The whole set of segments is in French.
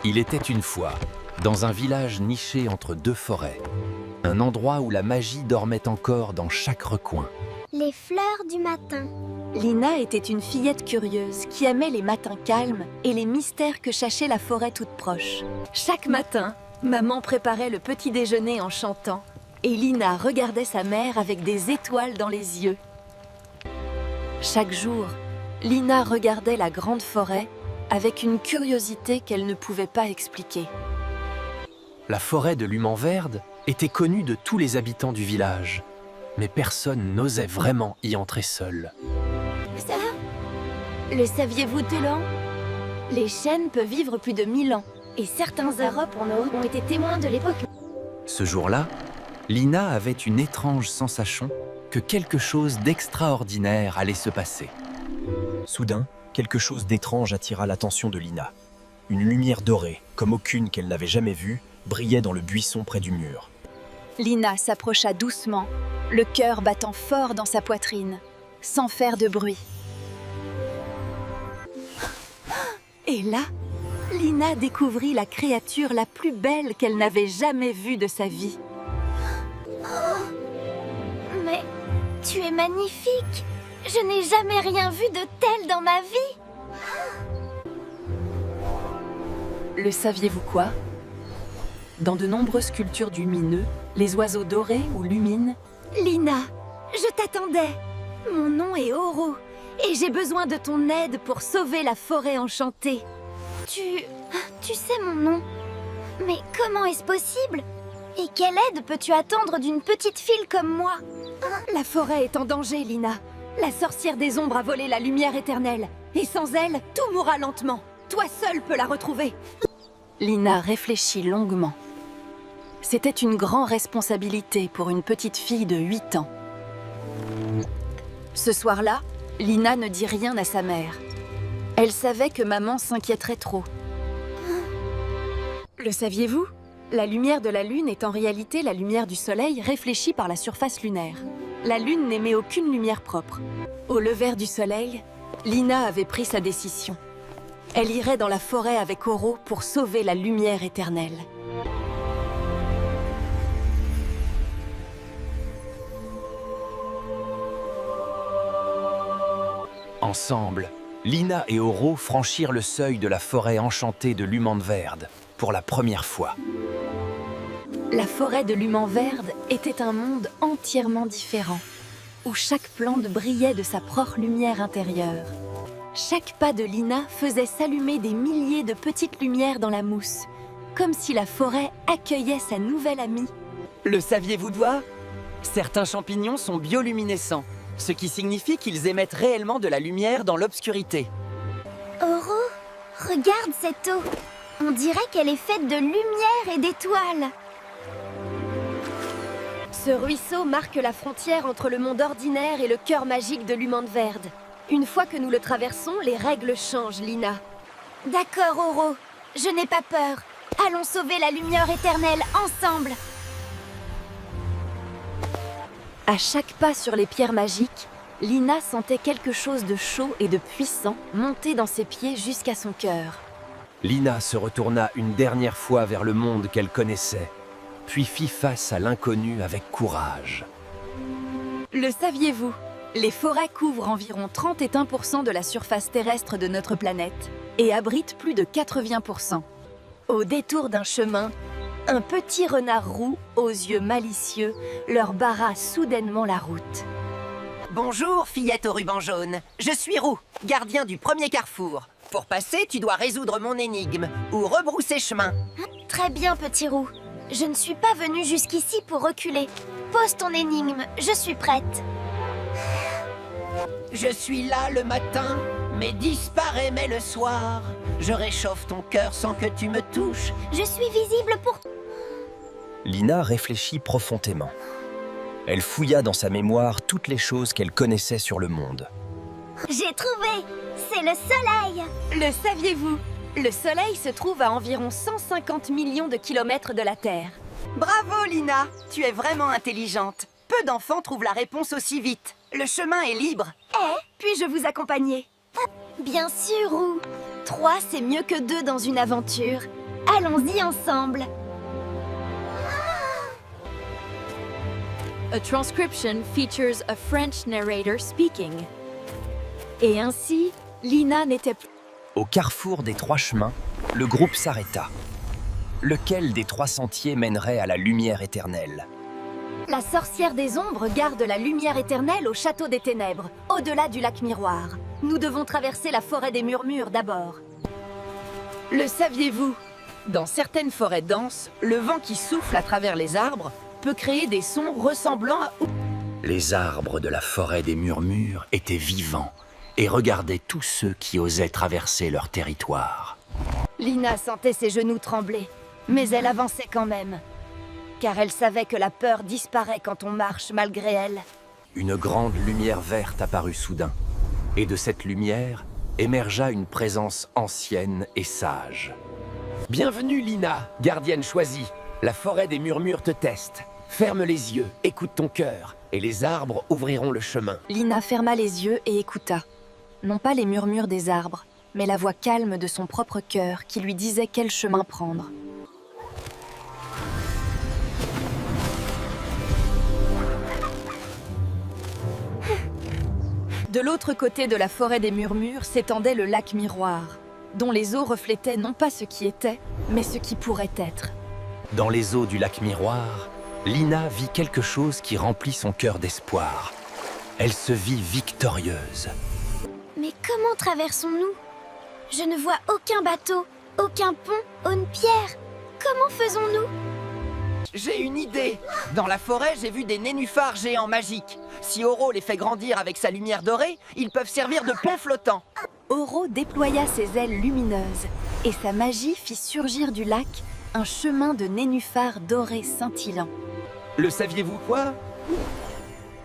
Il était une fois, dans un village niché entre deux forêts, un endroit où la magie dormait encore dans chaque recoin. Les fleurs du matin. Lina était une fillette curieuse qui aimait les matins calmes et les mystères que cachait la forêt toute proche. Chaque matin, maman préparait le petit déjeuner en chantant et Lina regardait sa mère avec des étoiles dans les yeux. Chaque jour, Lina regardait la grande forêt avec une curiosité qu'elle ne pouvait pas expliquer. La forêt de l'Humanverde était connue de tous les habitants du village, mais personne n'osait vraiment y entrer seul. Ça, le saviez-vous, Telan? Les chênes peuvent vivre plus de 1000 ans, et certains Europe ont été témoins de l'époque. Ce jour-là, Lina avait une étrange sensation que quelque chose d'extraordinaire allait se passer. Soudain, quelque chose d'étrange attira l'attention de Lina. Une lumière dorée, comme aucune qu'elle n'avait jamais vue, brillait dans le buisson près du mur. Lina s'approcha doucement, le cœur battant fort dans sa poitrine, sans faire de bruit. Et là, Lina découvrit la créature la plus belle qu'elle n'avait jamais vue de sa vie. Mais tu es magnifique! Je n'ai jamais rien vu de tel dans ma vie! Le saviez-vous quoi? Dans de nombreuses cultures du mineux, les oiseaux dorés ou lumines... Lina, je t'attendais! Mon nom est Oro, et j'ai besoin de ton aide pour sauver la forêt enchantée. Tu sais mon nom? Mais comment est-ce possible? Et quelle aide peux-tu attendre d'une petite fille comme moi? La forêt est en danger, Lina. La sorcière des ombres a volé la lumière éternelle. Et sans elle, tout mourra lentement. Toi seule peux la retrouver. Lina réfléchit longuement. C'était une grande responsabilité pour une petite fille de 8 ans. Ce soir-là, Lina ne dit rien à sa mère. Elle savait que maman s'inquiéterait trop. Le saviez-vous? La lumière de la Lune est en réalité la lumière du Soleil réfléchie par la surface lunaire. La Lune n'émet aucune lumière propre. Au lever du Soleil, Lina avait pris sa décision. Elle irait dans la forêt avec Oro pour sauver la lumière éternelle. Ensemble, Lina et Oro franchirent le seuil de la forêt enchantée de l'Humanverde pour la première fois. La forêt de l'Humanverde était un monde entièrement différent, où chaque plante brillait de sa propre lumière intérieure. Chaque pas de Lina faisait s'allumer des milliers de petites lumières dans la mousse, comme si la forêt accueillait sa nouvelle amie. Le saviez-vous toi? Certains champignons sont bioluminescents, ce qui signifie qu'ils émettent réellement de la lumière dans l'obscurité. Oro, regarde cette eau. On dirait qu'elle est faite de lumière et d'étoiles. Ce ruisseau marque la frontière entre le monde ordinaire et le cœur magique de l'Humanverde. Une fois que nous le traversons, les règles changent, Lina. D'accord, Oro. Je n'ai pas peur. Allons sauver la lumière éternelle ensemble. À chaque pas sur les pierres magiques, Lina sentait quelque chose de chaud et de puissant monter dans ses pieds jusqu'à son cœur. Lina se retourna une dernière fois vers le monde qu'elle connaissait, puis fit face à l'inconnu avec courage. Le saviez-vous? Les forêts couvrent environ 31% de la surface terrestre de notre planète et abritent plus de 80%. Au détour d'un chemin, un petit renard roux, aux yeux malicieux, leur barra soudainement la route. Bonjour, fillette au ruban jaune. Je suis Roux, gardien du premier carrefour. Pour passer, tu dois résoudre mon énigme ou rebrousser chemin. Très bien, petit roux. Je ne suis pas venue jusqu'ici pour reculer. Pose ton énigme, je suis prête. Je suis là le matin, mais disparais mais le soir. Je réchauffe ton cœur sans que tu me touches. Je suis visible pour... Lina réfléchit profondément. Elle fouilla dans sa mémoire toutes les choses qu'elle connaissait sur le monde. J'ai trouvé! C'est le soleil! Le saviez-vous? Le Soleil se trouve à environ 150 millions de kilomètres de la Terre. Bravo, Lina. Tu es vraiment intelligente. Peu d'enfants trouvent la réponse aussi vite. Le chemin est libre. Puis-je vous accompagner? Bien sûr, Roux. 3, c'est mieux que 2 dans une aventure. Allons-y ensemble. A transcription features a French narrator speaking. Et ainsi, Lina n'était plus... Au carrefour des 3 chemins, le groupe s'arrêta. Lequel des 3 sentiers mènerait à la lumière éternelle? La sorcière des ombres garde la lumière éternelle au château des ténèbres, au-delà du lac miroir. Nous devons traverser la forêt des murmures d'abord. Le saviez-vous? Dans certaines forêts denses, le vent qui souffle à travers les arbres peut créer des sons ressemblant à... Les arbres de la forêt des murmures étaient vivants et regardaient tous ceux qui osaient traverser leur territoire. Lina sentait ses genoux trembler, mais elle avançait quand même. Car elle savait que la peur disparaît quand on marche malgré elle. Une grande lumière verte apparut soudain, et de cette lumière émergea une présence ancienne et sage. Bienvenue Lina, gardienne choisie. La forêt des murmures te teste. Ferme les yeux, écoute ton cœur, et les arbres ouvriront le chemin. Lina ferma les yeux et écouta. Non pas les murmures des arbres, mais la voix calme de son propre cœur qui lui disait quel chemin prendre. De l'autre côté de la forêt des murmures s'étendait le lac miroir, dont les eaux reflétaient non pas ce qui était, mais ce qui pourrait être. Dans les eaux du lac miroir, Lina vit quelque chose qui remplit son cœur d'espoir. Elle se vit victorieuse. Mais comment traversons-nous? Je ne vois aucun bateau, aucun pont, aucune pierre. Comment faisons-nous? J'ai une idée. Dans la forêt, j'ai vu des nénuphars géants magiques. Si Oro les fait grandir avec sa lumière dorée, ils peuvent servir de pont flottant. Oro déploya ses ailes lumineuses, et sa magie fit surgir du lac un chemin de nénuphars dorés scintillants. Le saviez-vous quoi?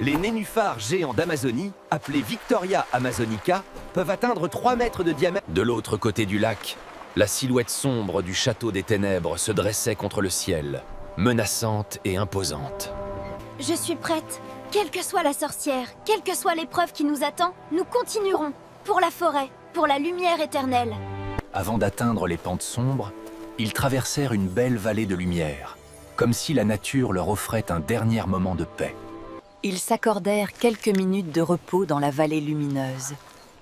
Les nénuphars géants d'Amazonie, appelés Victoria amazonica, peuvent atteindre 3 mètres de diamètre. De l'autre côté du lac, la silhouette sombre du château des ténèbres se dressait contre le ciel, menaçante et imposante. Je suis prête. Quelle que soit la sorcière, quelle que soit l'épreuve qui nous attend, nous continuerons. Pour la forêt, pour la lumière éternelle. Avant d'atteindre les pentes sombres, ils traversèrent une belle vallée de lumière, comme si la nature leur offrait un dernier moment de paix. Ils s'accordèrent quelques minutes de repos dans la vallée lumineuse,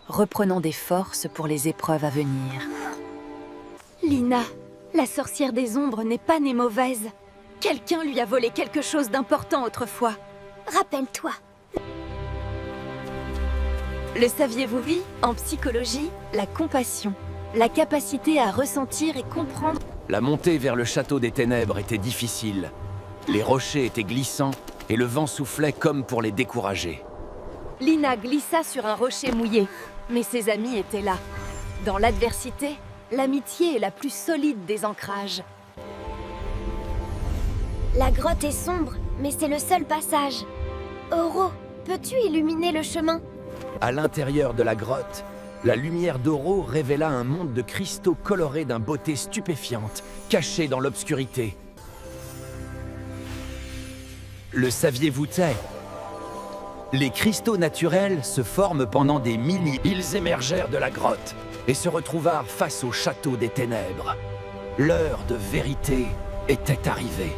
reprenant des forces pour les épreuves à venir. Lina, la sorcière des ombres n'est pas née mauvaise. Quelqu'un lui a volé quelque chose d'important autrefois. Rappelle-toi. Le saviez-vous, oui? En psychologie, la compassion, la capacité à ressentir et comprendre... La montée vers le château des ténèbres était difficile. Les rochers étaient glissants et le vent soufflait comme pour les décourager. Lina glissa sur un rocher mouillé, mais ses amis étaient là. Dans l'adversité, l'amitié est la plus solide des ancrages. La grotte est sombre, mais c'est le seul passage. Oro, peux-tu illuminer le chemin? À l'intérieur de la grotte, la lumière d'Oro révéla un monde de cristaux colorés d'une beauté stupéfiante, cachés dans l'obscurité. Le saviez-vous? Les cristaux naturels se forment pendant des milliers. Ils émergèrent de la grotte et se retrouvèrent face au château des ténèbres. L'heure de vérité était arrivée.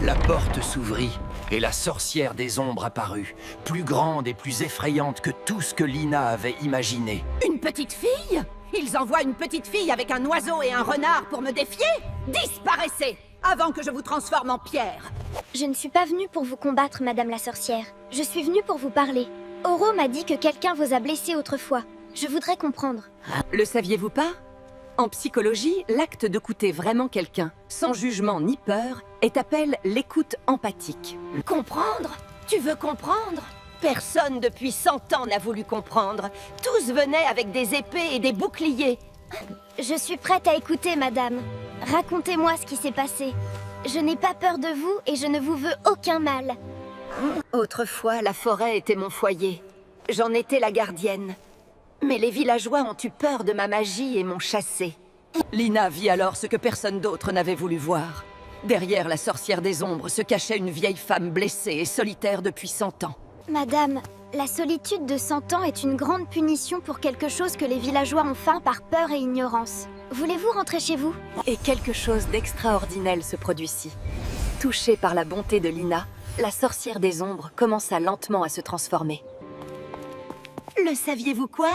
La porte s'ouvrit et la sorcière des ombres apparut, plus grande et plus effrayante que tout ce que Lina avait imaginé. Une petite fille? Ils envoient une petite fille avec un oiseau et un renard pour me défier? Disparaissez, avant que je vous transforme en pierre! Je ne suis pas venue pour vous combattre, Madame la sorcière. Je suis venue pour vous parler. Oro m'a dit que quelqu'un vous a blessé autrefois. Je voudrais comprendre. Le saviez-vous pas? En psychologie, l'acte d'écouter vraiment quelqu'un, sans jugement ni peur, est appelé l'écoute empathique. Comprendre? Tu veux comprendre? Personne depuis 100 ans n'a voulu comprendre. Tous venaient avec des épées et des boucliers. Je suis prête à écouter, Madame. Racontez-moi ce qui s'est passé. Je n'ai pas peur de vous et je ne vous veux aucun mal. Autrefois, la forêt était mon foyer. J'en étais la gardienne. Mais les villageois ont eu peur de ma magie et m'ont chassée. Lina vit alors ce que personne d'autre n'avait voulu voir. Derrière la sorcière des ombres se cachait une vieille femme blessée et solitaire depuis 100 ans. Madame, la solitude de 100 ans est une grande punition pour quelque chose que les villageois ont feint par peur et ignorance. voulez-vous rentrer chez vous? Et quelque chose d'extraordinaire se produisit. Touchée par la bonté de Lina, la sorcière des ombres commença lentement à se transformer. Le saviez-vous quoi?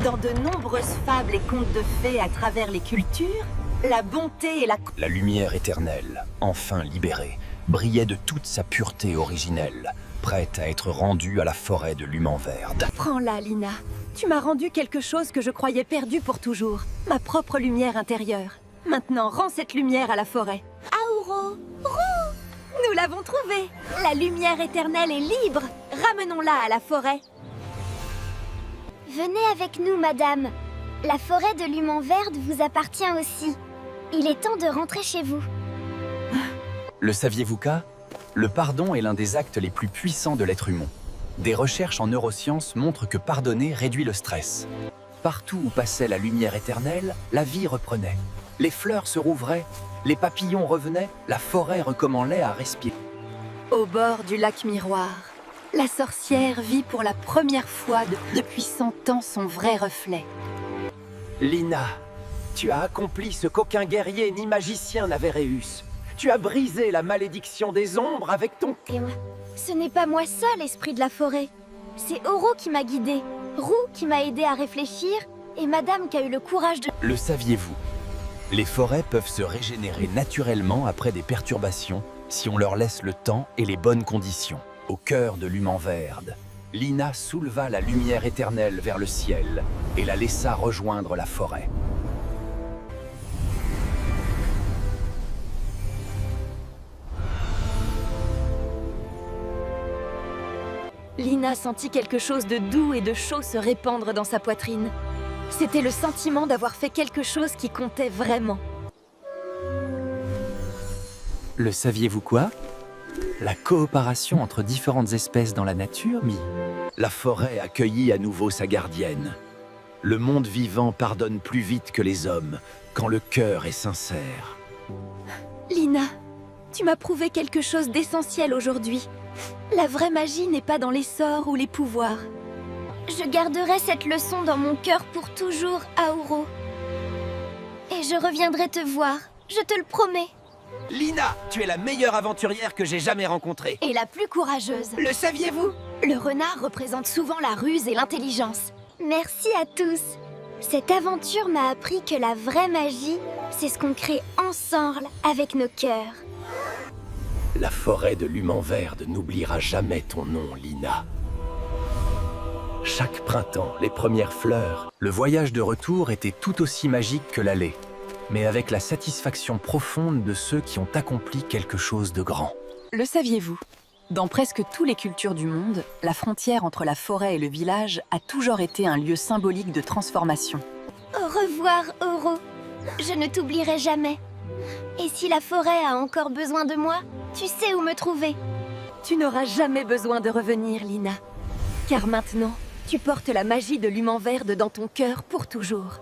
Dans de nombreuses fables et contes de fées à travers les cultures, la bonté et La lumière éternelle, enfin libérée, brillait de toute sa pureté originelle, prête à être rendue à la forêt de Lumenverde. Prends-la, Lina. Tu m'as rendu quelque chose que je croyais perdu pour toujours. Ma propre lumière intérieure. Maintenant, rends cette lumière à la forêt. Auro! Nous l'avons trouvée! La lumière éternelle est libre! Ramenons-la à la forêt! Venez avec nous, madame. La forêt de Lumenverde vous appartient aussi. Il est temps de rentrer chez vous. Le saviez-vous qu'à le pardon est l'un des actes les plus puissants de l'être humain. Des recherches en neurosciences montrent que pardonner réduit le stress. Partout où passait la lumière éternelle, la vie reprenait. Les fleurs se rouvraient, les papillons revenaient, la forêt recommençait à respirer. Au bord du lac Miroir, la sorcière vit pour la première fois depuis 100 ans son vrai reflet. Lina, tu as accompli ce qu'aucun guerrier ni magicien n'avait réussi. Tu as brisé la malédiction des ombres avec ton... Et moi, ce n'est pas moi seul, esprit de la forêt. C'est Oro qui m'a guidée, Roux qui m'a aidé à réfléchir, et madame qui a eu le courage de... Le saviez-vous? Les forêts peuvent se régénérer naturellement après des perturbations si on leur laisse le temps et les bonnes conditions. Au cœur de Lumenverde, Lina souleva la lumière éternelle vers le ciel et la laissa rejoindre la forêt. Lina sentit quelque chose de doux et de chaud se répandre dans sa poitrine. C'était le sentiment d'avoir fait quelque chose qui comptait vraiment. Le saviez-vous quoi? La coopération entre différentes espèces dans la nature, la forêt accueillit à nouveau sa gardienne. Le monde vivant pardonne plus vite que les hommes, quand le cœur est sincère. Lina, tu m'as prouvé quelque chose d'essentiel aujourd'hui. La vraie magie n'est pas dans les sorts ou les pouvoirs. Je garderai cette leçon dans mon cœur pour toujours, Auro. Et je reviendrai te voir, je te le promets. Lina, tu es la meilleure aventurière que j'ai jamais rencontrée. Et la plus courageuse. Le saviez-vous? Le renard représente souvent la ruse et l'intelligence. Merci à tous. Cette aventure m'a appris que la vraie magie, c'est ce qu'on crée ensemble avec nos cœurs. La forêt de Lumenverde n'oubliera jamais ton nom, Lina. Chaque printemps, les premières fleurs, le voyage de retour était tout aussi magique que l'aller, mais avec la satisfaction profonde de ceux qui ont accompli quelque chose de grand. Le saviez-vous? Dans presque toutes les cultures du monde, la frontière entre la forêt et le village a toujours été un lieu symbolique de transformation. Au revoir, Oro. Je ne t'oublierai jamais. Et si la forêt a encore besoin de moi, tu sais où me trouver. Tu n'auras jamais besoin de revenir, Lina. Car maintenant, tu portes la magie de Lumenverde dans ton cœur pour toujours.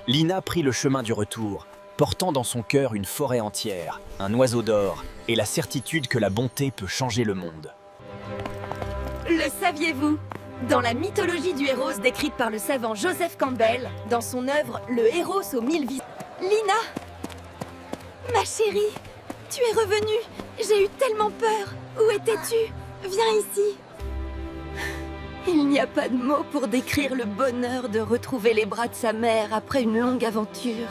Lina prit le chemin du retour, portant dans son cœur une forêt entière, un oiseau d'or et la certitude que la bonté peut changer le monde. Le saviez-vous? Dans la mythologie du héros décrite par le savant Joseph Campbell, dans son œuvre « Le héros aux 1000 vies ». Lina! Ma chérie, tu es revenue. J'ai eu tellement peur. Où étais-tu? Viens ici. Il n'y a pas de mots pour décrire le bonheur de retrouver les bras de sa mère après une longue aventure.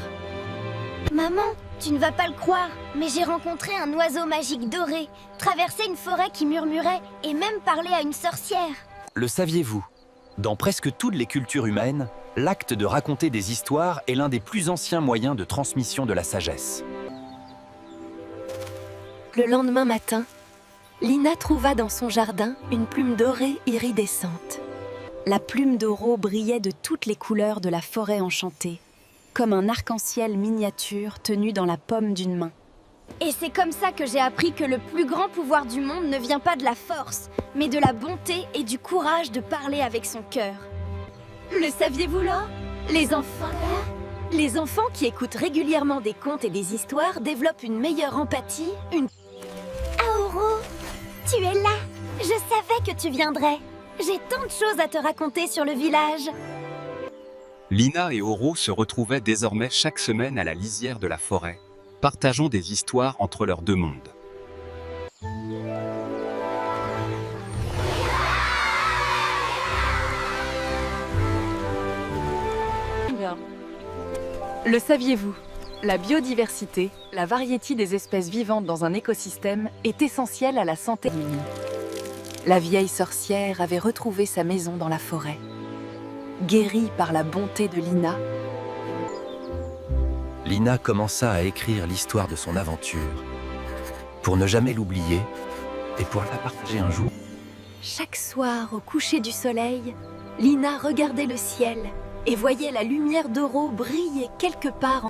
Maman, tu ne vas pas le croire, mais j'ai rencontré un oiseau magique doré, traversé une forêt qui murmurait et même parlé à une sorcière. Le saviez-vous? Dans presque toutes les cultures humaines, l'acte de raconter des histoires est l'un des plus anciens moyens de transmission de la sagesse. Le lendemain matin, Lina trouva dans son jardin une plume dorée iridescente. La plume d'Oro brillait de toutes les couleurs de la forêt enchantée, comme un arc-en-ciel miniature tenu dans la paume d'une main. Et c'est comme ça que j'ai appris que le plus grand pouvoir du monde ne vient pas de la force, mais de la bonté et du courage de parler avec son cœur. Le saviez-vous là? Les enfants qui écoutent régulièrement des contes et des histoires développent une meilleure empathie, Auro, tu es là. Je savais que tu viendrais. J'ai tant de choses à te raconter sur le village. Lina et Oro se retrouvaient désormais chaque semaine à la lisière de la forêt, partageant des histoires entre leurs deux mondes. Le saviez-vous? La biodiversité, la variété des espèces vivantes dans un écosystème, est essentielle à la santé humaine. La vieille sorcière avait retrouvé sa maison dans la forêt. Guérie par la bonté de Lina, Lina commença à écrire l'histoire de son aventure, pour ne jamais l'oublier et pour la partager un jour. chaque soir au coucher du soleil, Lina regardait le ciel et voyait la lumière d'Oro briller quelque part